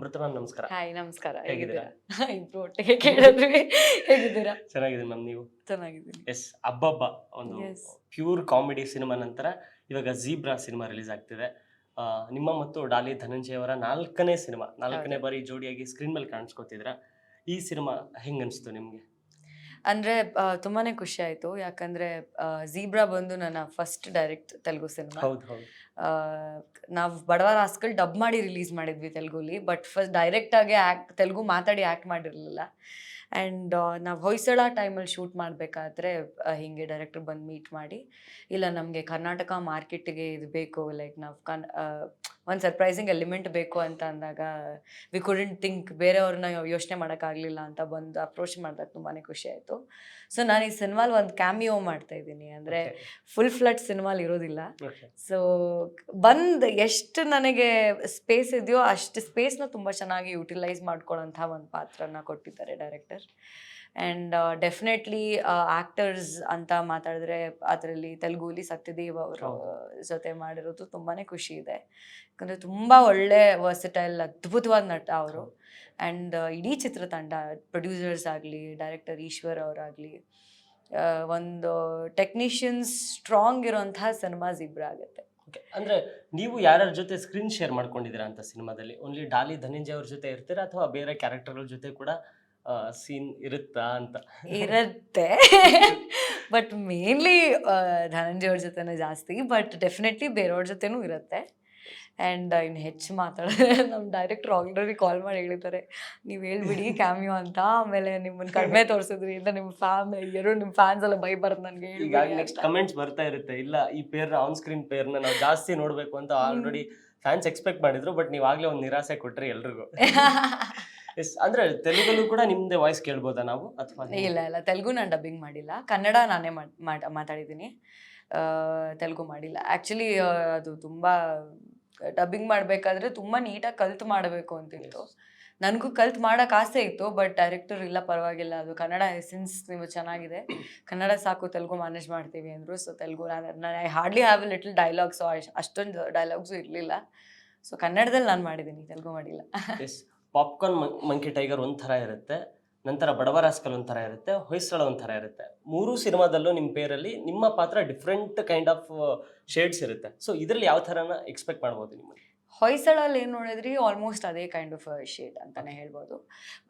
ಮೃತ ಮ್ಯಾಮ್ ನಮಸ್ಕಾರ. ಹಾಯ್ ನಮಸ್ಕಾರ. ಹೇಗಿದ್ದೀರಾ? ಹೇಗಿದ್ದೀರಾ? ಇಬ್ರು ಒಟ್ಟಿಗೆ ಕೇಳಿದ್ವಿ. ಹೇಗಿದ್ದೀರಾ? ಚೆನ್ನಾಗಿದ್ದೀನಿ ಮ್ಯಾಮ್, ನೀವು? ಚೆನ್ನಾಗಿದ್ದೀನಿ. ಎಸ್, ಅಬ್ಬಬ್ಬ ಒಂದು ಎಸ್. ಪ್ಯೂರ್ ಕಾಮಿಡಿ ಸಿನಿಮಾ ನಂತರ ಇವಾಗ ಝೀಬ್ರಾ ಸಿನಿಮಾ ರಿಲೀಸ್ ಆಗ್ತಿದೆ. ನಿಮ್ಮ ಮತ್ತು ಡಾಲಿ ಧನಂಜಯ ಅವರ ನಾಲ್ಕನೇ ಬಾರಿ ಜೋಡಿಯಾಗಿ ಸ್ಕ್ರೀನ್ ಮೇಲೆ ಕಾಣಿಸ್ಕೊತಿದ್ರ. ಈ ಸಿನಿಮಾ ಹೆಂಗ್ ಅನ್ಸ್ತು ನಿಮ್ಗೆ? ಅಂದ್ರೆ ತುಂಬಾನೇ ಖುಷಿ ಆಯ್ತು. ಯಾಕಂದ್ರೆ ಝೀಬ್ರಾ ಬಂದು ನನ್ನ ಫಸ್ಟ್ ಡೈರೆಕ್ಟ್ ತೆಲುಗು ಸಿನಿಮಾ. ಹೌದು ಹೌದು. ನಾವು ಬಡವ ರಾಸ್ಕಲ್ ಡಬ್ ಮಾಡಿ ರಿಲೀಸ್ ಮಾಡಿದ್ವಿ ತೆಲುಗುಲಿ. ಬಟ್ ಫಸ್ಟ್ ಡೈರೆಕ್ಟ್ ಆಗಿ ತೆಲುಗು ಮಾತಾಡಿ ಆ್ಯಕ್ಟ್ ಮಾಡಿರಲಿಲ್ಲ. ಆ್ಯಂಡ್ ನಾವು ಹೊಯ್ಸಳ ಟೈಮಲ್ಲಿ ಶೂಟ್ ಮಾಡಬೇಕಾದ್ರೆ ಹೀಗೆ ಡೈರೆಕ್ಟ್ರ್ ಬಂದು ಮೀಟ್ ಮಾಡಿ, ಇಲ್ಲ ನಮಗೆ ಕರ್ನಾಟಕ ಮಾರ್ಕೆಟಿಗೆ ಇದು ಬೇಕು, ಲೈಕ್ ನಾವು ಒಂದು ಸರ್ಪ್ರೈಸಿಂಗ್ ಎಲಿಮೆಂಟ್ ಬೇಕು ಅಂತ ಅಂದಾಗ ವಿ ಕುಡಂಟ್ ಥಿಂಕ್, ಬೇರೆಯವ್ರನ್ನ ಯೋಚನೆ ಮಾಡೋಕ್ಕಾಗಲಿಲ್ಲ ಅಂತ ಬಂದು ಅಪ್ರೋಚ್ ಮಾಡಿದಾಗ ತುಂಬಾ ಖುಷಿ ಆಯಿತು. ಸೊ ನಾನು ಈ ಸಿನಿಮಾಲಿ ಒಂದು ಕ್ಯಾಮಿಯೋ ಮಾಡ್ತಾ ಇದ್ದೀನಿ. ಅಂದರೆ ಫುಲ್ ಫ್ಲಡ್ ಸಿನಿಮಾಲಿ ಇರೋದಿಲ್ಲ. ಸೊ ಬಂದು ಎಷ್ಟು ನನಗೆ ಸ್ಪೇಸ್ ಇದೆಯೋ ಅಷ್ಟು ಸ್ಪೇಸ್ನ ತುಂಬ ಚೆನ್ನಾಗಿ ಯುಟಿಲೈಸ್ ಮಾಡ್ಕೊಳ್ಳೋಂಥ ಒಂದು ಪಾತ್ರನ ಕೊಟ್ಟಿದ್ದಾರೆ ಡೈರೆಕ್ಟರ್. ಆ್ಯಂಡ್ ಡೆಫಿನೆಟ್ಲಿ ಆ್ಯಕ್ಟರ್ಸ್ ಅಂತ ಮಾತಾಡಿದ್ರೆ ಅದರಲ್ಲಿ ತೆಲುಗುಲಿ ಸತ್ಯದೇವ್ ಅವರ ಜೊತೆ ಮಾಡಿರೋದು ತುಂಬಾ ಖುಷಿ ಇದೆ. ಯಾಕಂದರೆ ತುಂಬ ಒಳ್ಳೆ ವರ್ಸಟೈಲ್ ಅದ್ಭುತವಾದ ನಟ ಅವರು. ಆ್ಯಂಡ್ ಇಡೀ ಚಿತ್ರತಂಡ, ಪ್ರೊಡ್ಯೂಸರ್ಸ್ ಆಗಲಿ, ಡೈರೆಕ್ಟರ್ ಈಶ್ವರ್ ಅವರಾಗಲಿ, ಒಂದು ಟೆಕ್ನಿಷಿಯನ್ಸ್ ಸ್ಟ್ರಾಂಗ್ ಇರೋಂತಹ ಸಿನಿಮಾ ಝೀಬ್ರಾ ಆಗುತ್ತೆ. ಅಂದ್ರೆ ನೀವು ಯಾರ್ಯಾರ ಜೊತೆ ಸ್ಕ್ರೀನ್ ಶೇರ್ ಮಾಡ್ಕೊಂಡಿದ್ದೀರಾ ಅಂತ ಸಿನಿಮಾದಲ್ಲಿ? ಓನ್ಲಿ ಡಾಲಿ ಧನಂಜಯ ಅವ್ರ ಜೊತೆ ಇರ್ತೀರಾ ಅಥವಾ ಬೇರೆ ಕ್ಯಾರೆಕ್ಟರ್ಗಳ ಜೊತೆ ಕೂಡ ಸೀನ್ ಇರುತ್ತಾ ಅಂತ? ಇರುತ್ತೆ, ಬಟ್ ಮೇನ್ಲಿ ಧನಂಜಯ ಅವ್ರ ಜೊತೆನೇ ಜಾಸ್ತಿ. ಬಟ್ ಡೆಫಿನೆಟ್ಲಿ ಬೇರೆಯವ್ರ ಜೊತೆನೂ ಇರುತ್ತೆ. ಆ್ಯಂಡ್ ಇನ್ನು ಹೆಚ್ಚು ಮಾತಾಡಿದ್ರೆ ನಮ್ಮ ಡೈರೆಕ್ಟ್ರ್ ಆಲ್ರೆಡಿ ಕಾಲ್ ಮಾಡಿ ಹೇಳಿದ್ದಾರೆ, ನೀವು ಹೇಳ್ಬಿಡಿ ಕ್ಯಾಮಿಯೋ ಅಂತ, ಆಮೇಲೆ ನಿಮ್ಮನ್ನು ಕಡಿಮೆ ತೋರಿಸಿದ್ರಿ ಅಂತ ನಿಮ್ಮ ನಿಮ್ಮ ಫ್ಯಾನ್ಸ್ ಎಲ್ಲ ಬೈಬಾರ್ದು ನನಗೆ. ಈಗ ನೆಕ್ಸ್ಟ್ ಕಮೆಂಟ್ಸ್ ಬರ್ತಾ ಇರುತ್ತೆ, ಇಲ್ಲ ಈ ಪೇರ್ ಆನ್ ಸ್ಕ್ರೀನ್ ಪೇರ್ನ ನಾವು ಜಾಸ್ತಿ ನೋಡಬೇಕು ಅಂತ ಆಲ್ರೆಡಿ ಫ್ಯಾನ್ಸ್ ಎಕ್ಸ್ಪೆಕ್ಟ್ ಮಾಡಿದ್ರು. ಬಟ್ ನೀವು ಆಗಲೇ ಒಂದು ನಿರಾಸೆ ಕೊಟ್ರಿ ಎಲ್ರಿಗೂ. ಎಸ್, ಅಂದ್ರೆ ತೆಲುಗಲ್ಲೂ ಕೂಡ ನಿಮ್ದೇ ವಾಯ್ಸ್ ಕೇಳ್ಬೋದಾ ನಾವು ಅಥವಾ? ಇಲ್ಲ, ತೆಲುಗು ನಾನು ಡಬ್ಬಿಂಗ್ ಮಾಡಿಲ್ಲ, ಕನ್ನಡ ನಾನೇ ಮಾತಾಡಿದ್ದೀನಿ, ತೆಲುಗು ಮಾಡಿಲ್ಲ. ಆ್ಯಕ್ಚುಲಿ ಅದು ತುಂಬ ಡಬ್ಬಿಂಗ್ ಮಾಡಬೇಕಾದ್ರೆ ತುಂಬ ನೀಟಾಗಿ ಕಲ್ತು ಮಾಡಬೇಕು ಅಂತಿತ್ತು. ನನಗೂ ಕಲ್ತು ಮಾಡೋಕೆ ಆಸೆ ಇತ್ತು. ಬಟ್ ಡೈರೆಕ್ಟರ್ ಇಲ್ಲ ಪರವಾಗಿಲ್ಲ, ಅದು ಕನ್ನಡ ಎಸೆನ್ಸ್ ನೀವು ಚೆನ್ನಾಗಿದೆ, ಕನ್ನಡ ಸಾಕು, ತೆಲುಗು ಮ್ಯಾನೇಜ್ ಮಾಡ್ತೀವಿ ಅಂದರು. ಸೊ ತೆಲುಗು ನಾನು I hardly have A little dialogues, ಅಷ್ಟೊಂದು ಡೈಲಾಗ್ಸು ಇರಲಿಲ್ಲ. ಸೊ ಕನ್ನಡದಲ್ಲಿ ನಾನು ಮಾಡಿದ್ದೀನಿ, ತೆಲುಗು ಮಾಡಿಲ್ಲ. ಎಸ್, ಪಾಪ್ಕಾರ್ನ್ ಮಂಕಿ ಟೈಗರ್ ಒಂಥರ ಇರುತ್ತೆ, ನಂತರ ಬಡವ ರಾಸ್ಕಲ್ ಒಂಥರ ಇರುತ್ತೆ, ಹೊಯ್ಸಳ ಒಂಥರ ಇರುತ್ತೆ. ಮೂರು ಸಿನಿಮಾದಲ್ಲೂ ನಿಮ್ಮ ಪೇರಲ್ಲಿ ನಿಮ್ಮ ಪಾತ್ರ ಡಿಫ್ರೆಂಟ್ ಕೈಂಡ್ ಆಫ್ ಶೇಡ್ಸ್ ಇರುತ್ತೆ. ಸೊ ಇದರಲ್ಲಿ ಯಾವ ಥರನ ಎಕ್ಸ್ಪೆಕ್ಟ್ ಮಾಡ್ಬೋದು ನಿಮ್ಮಲ್ಲಿ? ಹೊಯ್ಸಳಲ್ಲಿ ಏನು ನೋಡಿದ್ರಿ ಆಲ್ಮೋಸ್ಟ್ ಅದೇ ಕೈಂಡ್ ಆಫ್ ಶೇಡ್ ಅಂತಲೇ ಹೇಳ್ಬೋದು.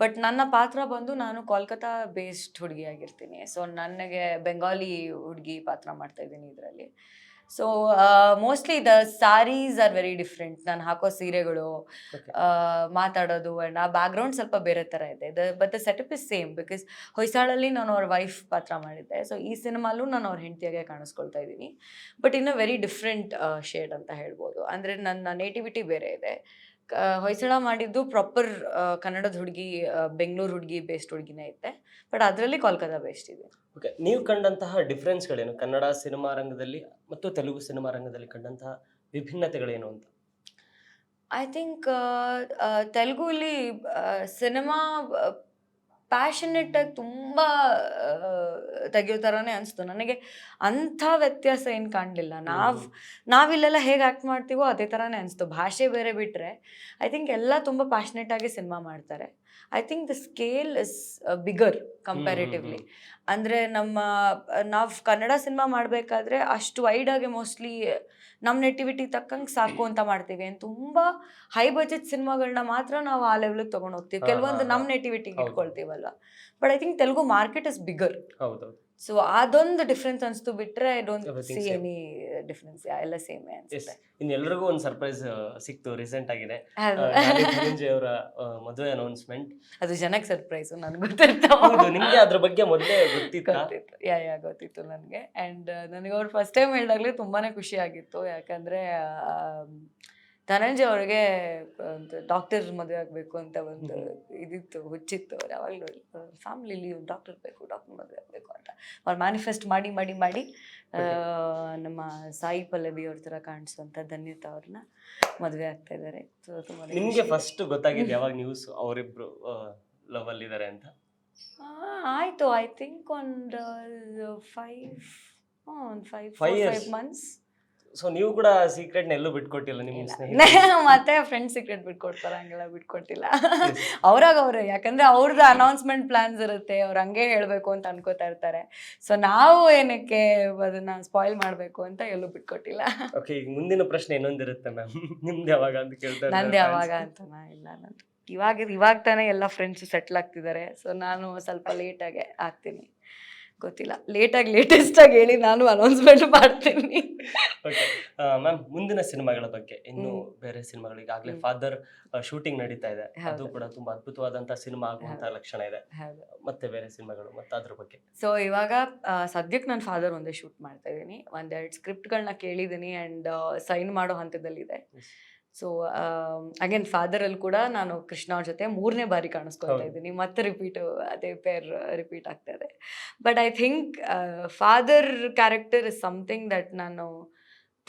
ಬಟ್ ನನ್ನ ಪಾತ್ರ ಬಂದು ನಾನು ಕೋಲ್ಕತ್ತಾ ಬೇಸ್ಡ್ ಹುಡುಗಿಯಾಗಿರ್ತೀನಿ. ಸೊ ನನಗೆ ಬೆಂಗಾಲಿ ಹುಡುಗಿ ಪಾತ್ರ ಮಾಡ್ತಾ ಇದ್ದೀನಿ ಇದರಲ್ಲಿ. So mostly the saris are very different. ನಾನು ಹಾಕೋ ಸೀರೆಗಳು, ಮಾತಾಡೋದು ಆ್ಯಂಡ್ ಆ ಬ್ಯಾಕ್ಗ್ರೌಂಡ್ ಸ್ವಲ್ಪ ಬೇರೆ ಥರ ಇದೆ. But the setup is same, because ಹೊಯ್ಸಾಳಲ್ಲಿ ನಾನು ಅವ್ರ ವೈಫ್ ಪಾತ್ರ ಮಾಡಿದ್ದೆ. ಸೊ ಈ ಸಿನಿಮಾಲೂ ನಾನು ಅವ್ರ ಹೆಂಡತಿಯಾಗೆ ಕಾಣಿಸ್ಕೊಳ್ತಾ ಇದ್ದೀನಿ, ಬಟ್ ಇನ್ನು ವೆರಿ ಡಿಫ್ರೆಂಟ್ ಶೇಡ್ ಅಂತ ಹೇಳ್ಬೋದು. ಅಂದರೆ ನನ್ನ ನೇಟಿವಿಟಿ ಬೇರೆ ಇದೆ. ಹೊಯ್ಸಳ ಮಾಡಿದ್ದು ಪ್ರಾಪರ್ ಕನ್ನಡದ ಹುಡುಗಿ, ಬೆಂಗಳೂರು ಹುಡುಗಿ ಬೇಸ್ಡ್ ಹುಡುಗಿನೇ ಇತ್ತೆ. ಬಟ್ ಅದರಲ್ಲಿ ಕೋಲ್ಕತ್ತಾ ಬೇಸ್ಡ್ ಇದೆ. ಓಕೆ, ನೀವು ಕಂಡಂತಹ ಡಿಫ್ರೆನ್ಸ್ಗಳೇನು ಕನ್ನಡ ಸಿನಿಮಾ ರಂಗದಲ್ಲಿ ಮತ್ತು ತೆಲುಗು ಸಿನಿಮಾ ರಂಗದಲ್ಲಿ ಕಂಡಂತಹ ವಿಭಿನ್ನತೆಗಳೇನು ಅಂತ? ಐ ಥಿಂಕ್ ತೆಲುಗುಲಿ ಸಿನಿಮಾ ಪ್ಯಾಷನೆಟಾಗಿ ತುಂಬ ತೆಗಿಯೋ ಥರನೇ ಅನಿಸ್ತು ನನಗೆ. ಅಂಥ ವ್ಯತ್ಯಾಸ ಏನು ಕಾಣಲಿಲ್ಲ. ನಾವಿಲ್ಲೆಲ್ಲ ಹೇಗೆ ಆ್ಯಕ್ಟ್ ಮಾಡ್ತೀವೋ ಅದೇ ಥರನೇ ಅನಿಸ್ತು. ಭಾಷೆ ಬೇರೆ ಬಿಟ್ಟರೆ ಐ ಥಿಂಕ್ ಎಲ್ಲ ತುಂಬ ಪ್ಯಾಷನೆಟಾಗಿ ಸಿನಿಮಾ ಮಾಡ್ತಾರೆ. I think the scale is bigger comparatively. ಅಂದರೆ ನಾವು ಕನ್ನಡ ಸಿನಿಮಾ ಮಾಡಬೇಕಾದ್ರೆ ಅಷ್ಟು ವೈಡಾಗಿ ಮೋಸ್ಟ್ಲಿ ನಮ್ಮ ನೆಟಿವಿಟಿ ತಕ್ಕಂಗೆ ಸಾಕು ಅಂತ ಮಾಡ್ತೀವಿ. ತುಂಬ ಹೈ ಬಜೆಟ್ ಸಿನಿಮಾಗಳನ್ನ ಮಾತ್ರ ನಾವು ಆ ಲೆವೆಲ್ಗೆ ತೊಗೊಂಡು ಹೋಗ್ತೀವಿ, ಕೆಲವೊಂದು ನಮ್ಮ ನೆಟಿವಿಟಿಗೆ ಇಟ್ಕೊಳ್ತೀವಲ್ವ. But I think Telugu market is bigger. ಹೌದು. ಸೊ ಅದೊಂದು ಡಿಫ್ರೆನ್ಸ್ ಅನಿಸ್ತು, ಬಿಟ್ಟರೆ I don't see any difference. ಎಲ್ಲ ಸೇಮೇ ಅನಿಸುತ್ತೆ. ಇನ್ನೆಲ್ಲರಿಗೂ ಒಂದು ಸರ್ಪ್ರೈಸ್ ಸಿಕ್ತು ರೀಸೆಂಟ್ ಆಗಿದೆ, ಧನಂಜಯ ಅವರ ಮದುವೆ ಅನೌನ್ಸ್ಮೆಂಟ್. ಅದು ಜನಕ್ಕೆ ಸರ್ಪ್ರೈಸು, ನನಗೆ ಗೊತ್ತಿತ್ತು. ನಿಮಗೆ ಅದ್ರ ಬಗ್ಗೆ ಮೊದಲೇ ಗೊತ್ತಿತ್ತು? ಗೊತ್ತಿತ್ತು ನನಗೆ. ಆ್ಯಂಡ್ ನನಗೆ ಅವ್ರು ಫಸ್ಟ್ ಟೈಮ್ ಹೇಳಿದಾಗಲೇ ತುಂಬಾ ಖುಷಿ ಆಗಿತ್ತು. ಯಾಕಂದರೆ ಧನಂಜಯ ಅವ್ರಿಗೆ ಒಂದು ಡಾಕ್ಟರ್ ಮದುವೆ ಆಗಬೇಕು ಅಂತ ಒಂದು ಇದಿತ್ತು, ಹುಚ್ಚಿತ್ತು. ಅವ್ರು ಯಾವಾಗಲೂ ಫ್ಯಾಮಿಲಿಲಿ ಡಾಕ್ಟರ್ ಬೇಕು, ಡಾಕ್ಟರ್ ಮದುವೆ ಆಗಬೇಕು ಅಂತ ಅವ್ರು ಮ್ಯಾನಿಫೆಸ್ಟ್ ಮಾಡಿ ಮಾಡಿ ಮಾಡಿ ನಮ್ಮ ಸಾಯಿ ಪಲ್ಲವಿ ಅವ್ರ ಥರ ಕಾಣಿಸುವಂಥ ಧನ್ಯತಾ ಅವ್ರನ್ನ ಮದುವೆ ಆಗ್ತಾ ಇದ್ದಾರೆ. ಸೊ ತುಂಬ ನಿಮಗೆ ಫಸ್ಟ್ ಗೊತ್ತಾಗಿದೆ ಯಾವಾಗ ನ್ಯೂಸ್ ಅವರಿಬ್ರು ಲವ್ ಅಲ್ಲಿದ್ದಾರೆ ಅಂತ? ಆಯಿತು, ಐ ಥಿಂಕ್ ಒಂದು 5 months. ಸೊ ನೀವು ಕೂಡ ಸೀಕ್ರೆಟ್ನ ಎಲ್ಲೂ ಬಿಟ್ಕೊಟ್ಟಿಲ್ಲ ನಿಮ್ಮ ಇಲ್ಲ. ಸ್ನೇಹಿತರು. ಮತ್ತೆ ಫ್ರೆಂಡ್ ಸೀಕ್ರೆಟ್ ಬಿಟ್ಕೊಡ್ತಾರ, ಹಂಗೆಲ್ಲ ಬಿಟ್ಕೊಟ್ಟಿಲ್ಲ. ಅವ್ರಾಗ ಅವ್ರೆ, ಯಾಕಂದ್ರೆ ಅವ್ರದ್ದು ಅನೌನ್ಸ್ಮೆಂಟ್ ಪ್ಲಾನ್ಸ್ ಇರುತ್ತೆ, ಅವ್ರು ಹಂಗೆ ಹೇಳ್ಬೇಕು ಅಂತ ಅನ್ಕೋತಾ ಇರ್ತಾರೆ. ಸೊ ನಾವು ಏನಕ್ಕೆ ಅದನ್ನ ಸ್ಪಾಯ್ಲ್ ಮಾಡ್ಬೇಕು ಅಂತ ಎಲ್ಲೂ ಬಿಟ್ಕೊಟ್ಟಿಲ್ಲ. ಓಕೆ, ಈಗ ಮುಂದಿನ ಪ್ರಶ್ನೆ ಇನ್ನೊಂದಿರುತ್ತೆ ಮ್ಯಾಮ್. ನಿಮ್ದು ಯಾವಾಗ ಅಂತ ಕೇಳ್ತಾರೆ ನಂದು ಯಾವಾಗ ಅಂತನಾ? ಇಲ್ಲ, ನಂದು ಇವಾಗ ತಾನೇ ಎಲ್ಲ ಫ್ರೆಂಡ್ಸ್ ಸೆಟ್ಲ್ ಆಗ್ತಿದ್ದಾರೆ. ಸೊ ನಾನು ಸ್ವಲ್ಪ ಲೇಟಾಗೆ ಆಗ್ತೀನಿ, ಗೊತ್ತಿಲ್ಲ. ಲೇಟೆಸ್ಟ್ ಆಗಿ ಹೇಳಿ, ನಾನು ಅನೌನ್ಸ್ಮೆಂಟ್ ಮಾಡ್ತೀನಿ. ಓಕೆ ಮ್ಯಾಮ್, ಮುಂದಿನ ಸಿನಿಮಾಗಳ ಬಗ್ಗೆ ಇನ್ನು ಬೇರೆ ಸಿನಿಮಾಗಳು ಈಗಾಗಲೇ ಫಾದರ್ ಶೂಟಿಂಗ್ ನಡೀತಾ ಇದೆ, ಅದು ಕೂಡ ತುಂಬಾ ಅದ್ಭುತವಾದಂತಹ ಸಿನಿಮಾ ಆಗುವಂತಹ ಲಕ್ಷಣ ಇದೆ. ಹೌದು. ಮತ್ತೆ ಬೇರೆ ಸಿನಿಮಾಗಳು ಮತ್ತೆ ಅದ್ರ ಬಗ್ಗೆ? ಸೊ ಇವಾಗ ಸದ್ಯಕ್ಕೆ ನಾನು ಫಾದರ್ ಒಂದೇ ಶೂಟ್ ಮಾಡ್ತಾ ಇದ್ದೀನಿ. 1-2 ಸ್ಕ್ರಿಪ್ಟ್ಗಳನ್ನ ಕೇಳಿದ್ದೀನಿ ಆ್ಯಂಡ್ ಸೈನ್ ಮಾಡೋ ಹಂತದಲ್ಲಿದೆ. ಸೊ ಅಗೇನ್ ಫಾದರಲ್ಲಿ ಕೂಡ ನಾನು ಕೃಷ್ಣ ಅವ್ರ ಜೊತೆ 3ನೇ ಬಾರಿ ಕಾಣಿಸ್ಕೊಳ್ತಾ ಇದ್ದೀನಿ. ಮತ್ತೆ ಅದೇ ಪೇರ್ ರಿಪೀಟ್ ಆಗ್ತಾ ಇದೆ. But I think father character is something that ನಾನು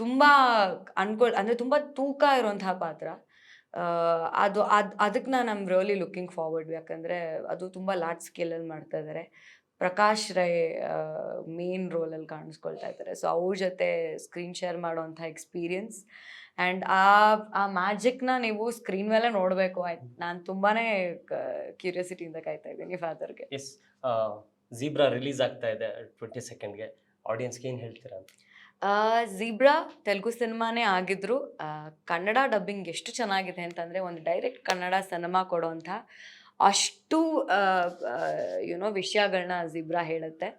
ತುಂಬ ಅಂದರೆ ತುಂಬ ತೂಕ ಇರುವಂತಹ ಪಾತ್ರ. ಅದಕ್ಕೆ ನಾನು ಐಮ್ ರಿಯಲಿ ಲುಕಿಂಗ್ ಫಾರ್ವರ್ಡ್. ಯಾಕಂದರೆ ಅದು ತುಂಬ ಲಾರ್ಜ್ ಸ್ಕೇಲಲ್ಲಿ ಮಾಡ್ತಾ ಇದ್ದಾರೆ. ಪ್ರಕಾಶ್ ರೈ ಮೇನ್ ರೋಲಲ್ಲಿ ಕಾಣಿಸ್ಕೊಳ್ತಾ ಇದ್ದಾರೆ. ಸೊ ಅವ್ರ ಜೊತೆ ಸ್ಕ್ರೀನ್ ಶೇರ್ ಮಾಡೋವಂಥ ಎಕ್ಸ್ಪೀರಿಯನ್ಸ್ ಆ್ಯಂಡ್ ಆ ಮ್ಯಾಜಿಕ್ನ ನೀವು ಸ್ಕ್ರೀನ್ ಮೇಲೆ ನೋಡಬೇಕು. ನಾನು ತುಂಬಾ ಕ್ಯೂರಿಯಾಸಿಟಿಯಿಂದ ಕಾಯ್ತಾ ಇದ್ದೀನಿ ಫಾದರ್ಗೆ. ಎಸ್, ಝೀಬ್ರಾ ರಿಲೀಸ್ ಆಗ್ತಾ ಇದೆ 22nd ಆಡಿಯನ್ಸ್ಗೆ ಏನು ಹೇಳ್ತೀರಾ ಅಂತ? ಝೀಬ್ರಾ ತೆಲುಗು ಸಿನಿಮಾನೇ ಆಗಿದ್ರು ಕನ್ನಡ ಡಬ್ಬಿಂಗ್ ಎಷ್ಟು ಚೆನ್ನಾಗಿದೆ ಅಂತಂದರೆ, ಒಂದು ಡೈರೆಕ್ಟ್ ಕನ್ನಡ ಸಿನಿಮಾ ಕೊಡೋವಂಥ ಅಷ್ಟು ವಿಷಯಗಳನ್ನ ಝೀಬ್ರಾ ಹೇಳುತ್ತೆ.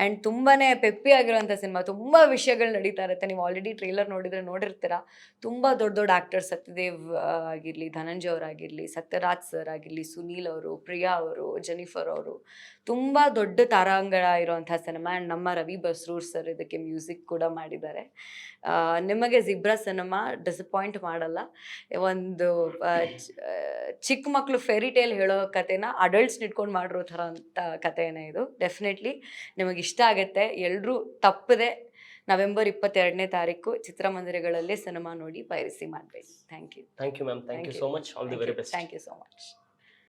ಆ್ಯಂಡ್ ತುಂಬಾ ಪೆಪ್ಪಿ ಆಗಿರೋಂಥ ಸಿನಿಮಾ, ತುಂಬ ವಿಷಯಗಳು ನಡೀತಾ ಇರುತ್ತೆ. ನೀವು ಆಲ್ರೆಡಿ ಟ್ರೇಲರ್ ನೋಡಿರ್ತೀರ. ತುಂಬ ದೊಡ್ಡ ಆ್ಯಕ್ಟರ್ಸ್, ಸತ್ಯದೇವ್ ಆಗಿರಲಿ, ಧನಂಜಯ್ ಅವರಾಗಿರಲಿ, ಸತ್ಯರಾಜ್ ಸರ್ ಆಗಿರಲಿ, ಸುನೀಲ್ ಅವರು, ಪ್ರಿಯಾ ಅವರು, ಜೆನಿಫರ್ ಅವರು, ತುಂಬ ದೊಡ್ಡ ತಾರಾಂಗಣ ಇರೋವಂಥ ಸಿನಿಮಾ. ಆ್ಯಂಡ್ ನಮ್ಮ ರವಿ ಬಸ್ರೂರ್ ಸರ್ ಇದಕ್ಕೆ ಮ್ಯೂಸಿಕ್ ಕೂಡ ಮಾಡಿದ್ದಾರೆ. ನಿಮಗೆ ಝೀಬ್ರಾ ಸಿನಿಮಾ ಡಿಸಪಾಯಿಂಟ್ ಮಾಡಲ್ಲ. ಒಂದು ಚಿಕ್ಕ ಮಕ್ಕಳು ಫೇರಿ ಟೇಲ್ ಹೇಳೋ ಕಥೆನ ಅಡಲ್ಟ್ಸ್ನ ಇಟ್ಕೊಂಡು ಮಾಡಿರೋ ಥರ ಅಂತ ಕಥೆನೇ ಇದು. ಡೆಫಿನೆಟ್ಲಿ ನಿಮಗೆ ಇಷ್ಟ ಆಗುತ್ತೆ. ಎಲ್ಲರೂ ತಪ್ಪದೆ ನವೆಂಬರ್ 22ನೇ ತಾರೀಕು ಚಿತ್ರಮಂದಿರಗಳಲ್ಲಿ ಸಿನಿಮಾ ನೋಡಿ ಪೈರಸಿ ಮಾಡಬೇಕು. Thank you ma'am, thank you so much. All the very best. Thank you so much.